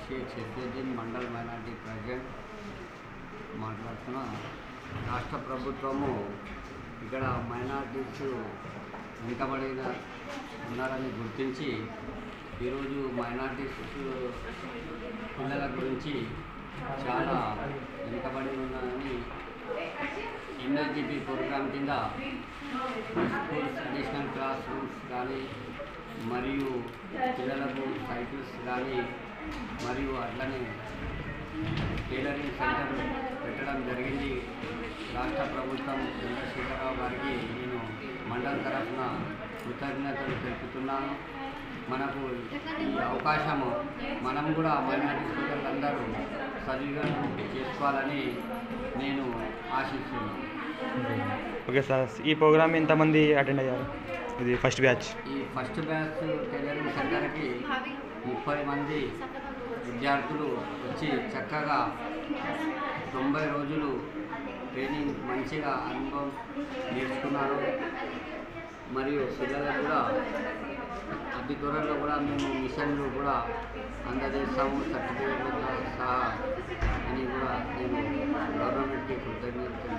Sheikh షఫీద్దీన్ mandal minority president మాట్లాడుతున్నా. రాష్ట్ర ప్రభుత్వము ఇక్కడ మైనార్టీస్ వెనుకబడిన ఉన్నారని గుర్తించి ఈరోజు మైనార్టీస్ పిల్లల గురించి చాలా వెనుకబడి ఉన్నారని ఎన్ఎస్జిపి ప్రోగ్రాం కింద స్కూల్స్ అడిషనల్ క్లాస్ రూమ్స్ కానీ మరియు పిల్లలకు సైకిల్స్ కానీ మరియు అట్లనే టైలరింగ్ సెంటర్ పెట్టడం జరిగింది. రాష్ట్ర ప్రభుత్వం చంద్రశేఖరరావు గారికి నేను మండలం తరఫున కృతజ్ఞతలు తెలుపుతున్నాను. మనకు ఈ అవకాశము మనం కూడా మైనారిటీ సోదరులందరూ సద్వినియోగం చేసుకోవాలని నేను ఆశిస్తున్నాను. ఓకే సార్, ఈ ప్రోగ్రామ్ ఎంతమంది అటెండ్ అయ్యారు? ఇది ఫస్ట్ బ్యాచ్. ఈ ఫస్ట్ బ్యాచ్ టైలరింగ్ సెంటర్కి 30 మంది విద్యార్థులు వచ్చి చక్కగా 90 రోజులు ట్రైనింగ్ మంచిగా అనుభవం నేర్చుకున్నారు. మరియు పిల్లలకు కూడా అతి త్వరలో కూడా మేము మిషన్లు కూడా అందజేస్తాము, సర్టిఫికేట్లతో సహా అని కూడా నేను గవర్నమెంట్కి కృతజ్ఞతలు